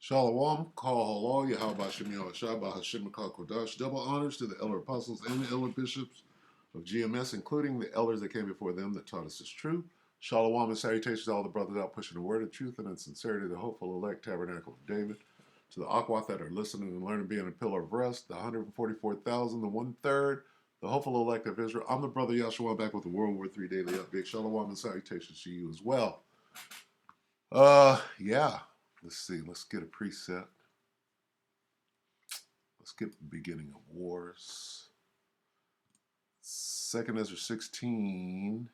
Shalom, Kal Halal, Yahweh Shem Yahushua, Hashem Kodash. Double honors to the elder apostles and the elder bishops of GMS, including the elders that came before them that taught us this truth. Shalom and salutations to all the brothers out pushing the word of truth and in sincerity, the hopeful elect tabernacle of David. To the Akwat that are listening and learning, being a pillar of rest, the 144,000, the 1/3, the hopeful elect of Israel. I'm the brother Yahshua back with the WW3 Daily Update. Shalom and salutations to you as well. Yeah. Let's see. Let's get a preset. Let's get the beginning of wars. 2nd Ezra 16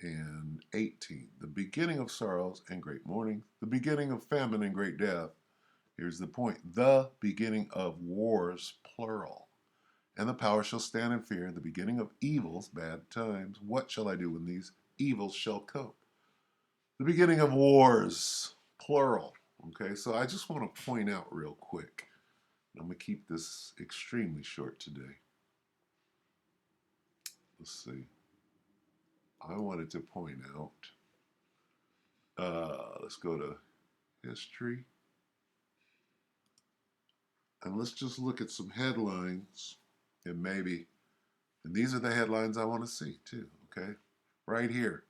and 18. The beginning of sorrows and great mourning. The beginning of famine and great death. Here's the point. The beginning of wars, plural. And the power shall stand in fear. The beginning of evils, bad times. What shall I do when these evils shall come? The beginning of wars, plural. Okay, so I just want to point out real quick. I'm going to keep this extremely short today. Let's see. I wanted to point out, let's go to history. And let's just look at some headlines and these are the headlines I want to see too, okay? Right here.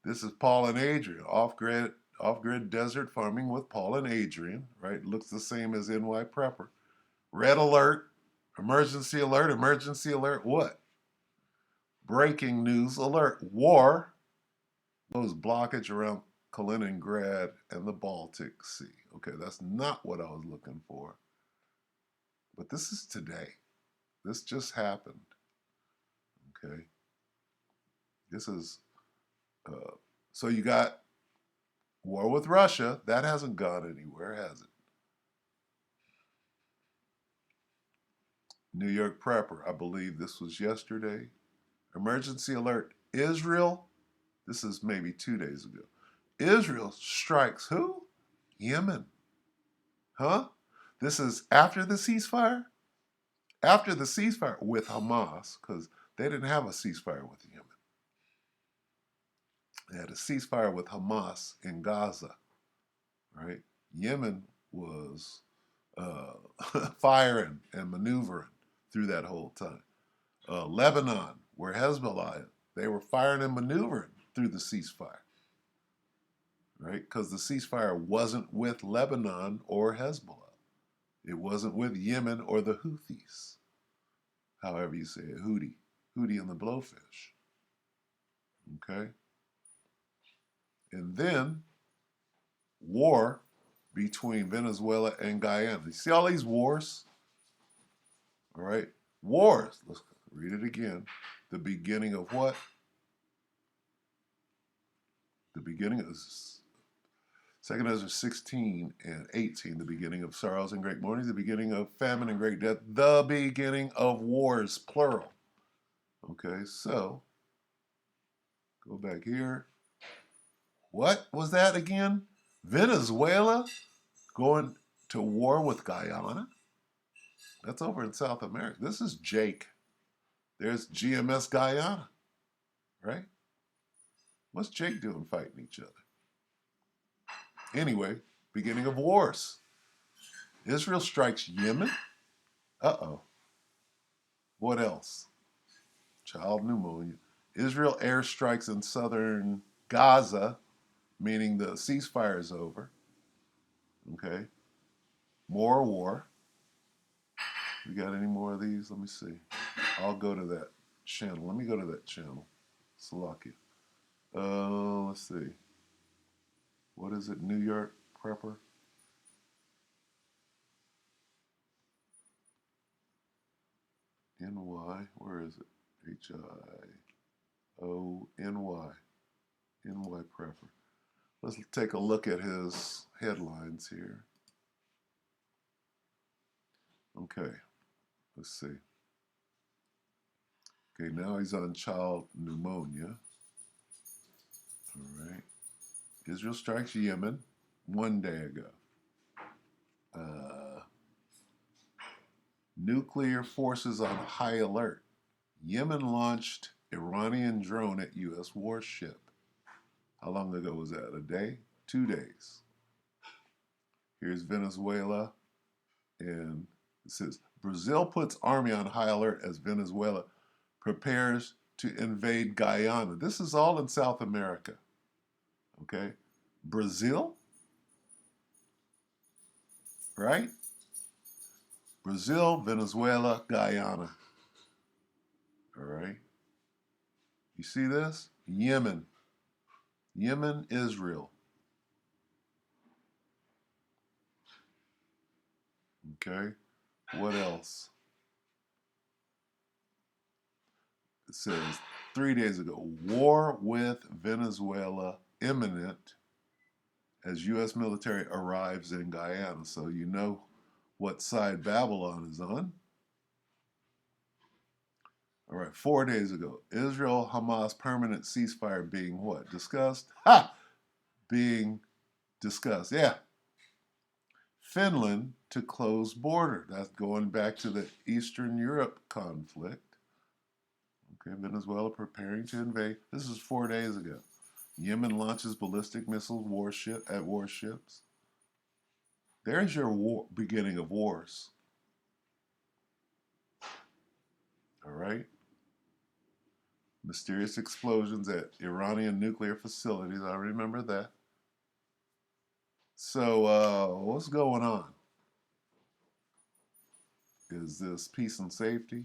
This is Paul and Adrian, off-grid desert farming with Paul and Adrian, right? Looks the same as NY Prepper. Red alert, emergency alert, what? Breaking news alert, war, those blockage around Kaliningrad and the Baltic Sea. Okay, that's not what I was looking for. But this is today. This just happened. Okay. This is, so you got war with Russia. That hasn't gone anywhere, has it? New York Prepper, I believe this was yesterday. Emergency alert, Israel. This is maybe 2 days ago. Israel strikes who? Yemen. Huh? This is after the ceasefire? After the ceasefire with Hamas, because they didn't have a ceasefire with Yemen. They had a ceasefire with Hamas in Gaza, right? Yemen was firing and maneuvering through that whole time. Lebanon, where Hezbollah, they were firing and maneuvering through the ceasefire, right? Because the ceasefire wasn't with Lebanon or Hezbollah. It wasn't with Yemen or the Houthis, however you say it, Houthi and the Blowfish, okay? And then war between Venezuela and Guyana. You see all these wars? All right, wars. Let's read it again. The beginning of what? The beginning of 2nd Ezra 16 and 18, the beginning of sorrows and great mourning, the beginning of famine and great death, the beginning of wars, plural. Okay, so go back here. What was that again? Venezuela going to war with Guyana? That's over in South America. This is Jake. There's GMS Guyana, right? What's Jake doing fighting each other? Anyway, beginning of wars. Israel strikes Yemen. Uh-oh. What else? Child pneumonia. Israel airstrikes in southern Gaza, meaning the ceasefire is over. Okay. More war. We got any more of these? Let me see. I'll go to that channel. Let me go to that channel. Slovakia. Let's see. What is it? New York Prepper? NY. Where is it? HIONY. NY Prepper. Let's take a look at his headlines here. Okay. Let's see. Okay, now he's on child pneumonia. All right. Israel strikes Yemen 1 day ago. Nuclear forces on high alert. Yemen launched Iranian drone at U.S. warship. How long ago was that? A day? 2 days. Here's Venezuela, and it says Brazil puts army on high alert as Venezuela prepares to invade Guyana. This is all in South America. Okay? Brazil, right? Brazil, Venezuela, Guyana. All right? You see this? Yemen. Yemen, Israel. Okay? What else? It says 3 days ago, war with Venezuela imminent as U.S. military arrives in Guyana. So you know what side Babylon is on. All right, 4 days ago, Israel-Hamas permanent ceasefire being what? Discussed? Ha! Being discussed. Yeah. Finland to close border. That's going back to the Eastern Europe conflict. Okay, Venezuela preparing to invade. This is 4 days ago. Yemen launches ballistic missile warships. There's your beginning of wars. All right. Mysterious explosions at Iranian nuclear facilities. I remember that. So, what's going on? Is this peace and safety?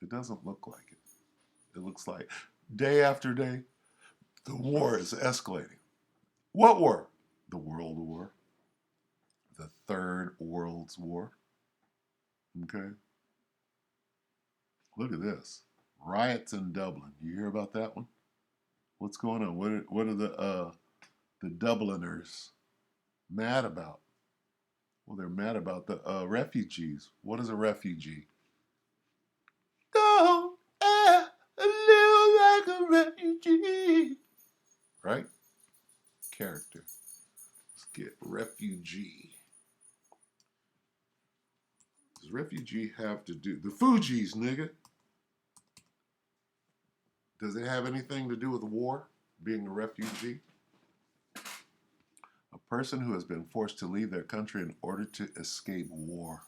It doesn't look like it. It looks like day after day, the war is escalating. What war? The World War. The Third World's War. Okay. Look at this. Riots in Dublin. You hear about that one? What's going on? What are the Dubliners mad about? Well, they're mad about the refugees. What is a refugee? Don't live like a refugee. Right? Character. Let's get refugee. Does refugee have to do the Fugees, nigga? Does it have anything to do with war? Being a refugee? A person who has been forced to leave their country in order to escape war,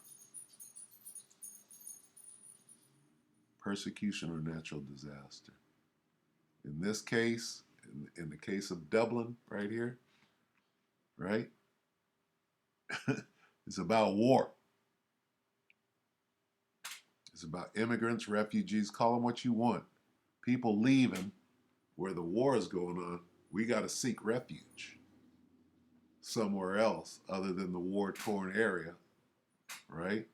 persecution, or natural disaster. In this case, in the case of Dublin, right here, right? It's about war. It's about immigrants, refugees, call them what you want. People leaving where the war is going on. We got to seek refuge somewhere else other than the war-torn area, right?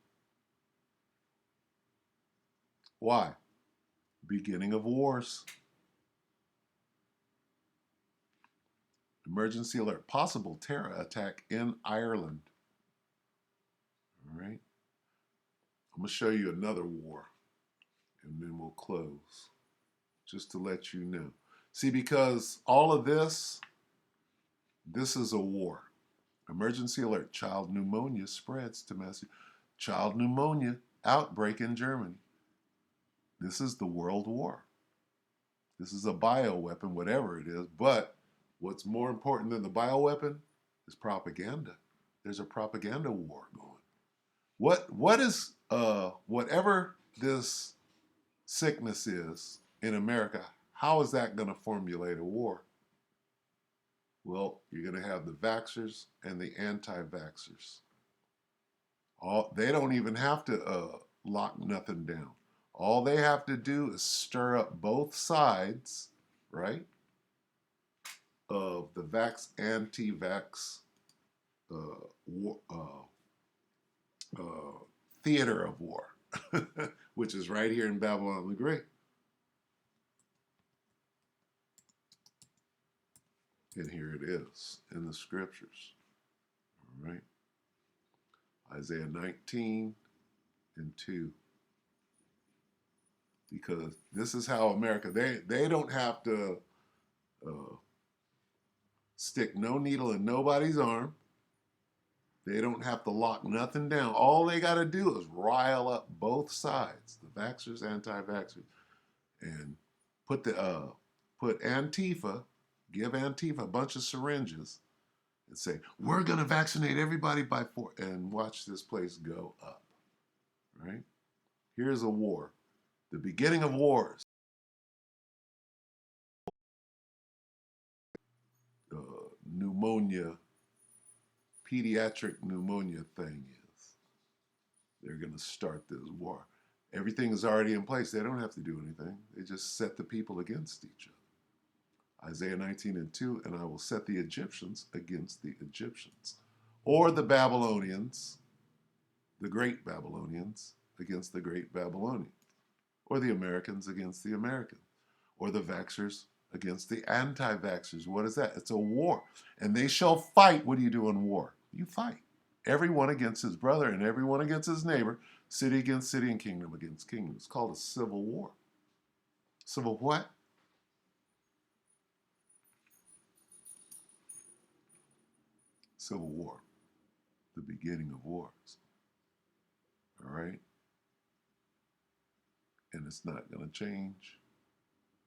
Why? Beginning of wars. Emergency alert. Possible terror attack in Ireland. All right. I'm going to show you another war, and then we'll close, just to let you know. See, because all of this is a war. Emergency alert. Child pneumonia spreads to massive. Child pneumonia outbreak in Germany. This is the World War. This is a bioweapon, whatever it is. But what's more important than the bioweapon is propaganda. There's a propaganda war going. What is whatever this sickness is in America, how is that going to formulate a war? Well, you're going to have the vaxxers and the anti-vaxxers. They don't even have to lock nothing down. All they have to do is stir up both sides, right, of the anti-vax theater of war, which is right here in Babylon the Great. And here it is in the scriptures. All right. Isaiah 19 and 2. Because this is how America, they don't have to stick no needle in nobody's arm. They don't have to lock nothing down. All they got to do is rile up both sides, the vaxxers, anti-vaxxers, and put Antifa, give Antifa a bunch of syringes, and say, we're going to vaccinate everybody by force, and watch this place go up. Right? Here's a war. The beginning of wars. Pneumonia, pediatric pneumonia thing is. They're going to start this war. Everything is already in place. They don't have to do anything. They just set the people against each other. Isaiah 19:2, and I will set the Egyptians against the Egyptians. Or the Babylonians, the great Babylonians, against the great Babylonians. Or the Americans against the Americans. Or the vaxxers against the anti-vaxxers. What is that? It's a war. And they shall fight. What do you do in war? You fight. Everyone against his brother and everyone against his neighbor, city against city and kingdom against kingdom. It's called a civil war. Civil what? Civil war. The beginning of wars. All right? And it's not going to change.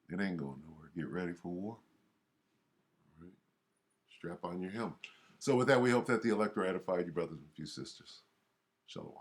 It ain't going nowhere. Get ready for war. All right? Strap on your helmet. So with that, we hope that the elect are edified, you brothers and few sisters. Shalom.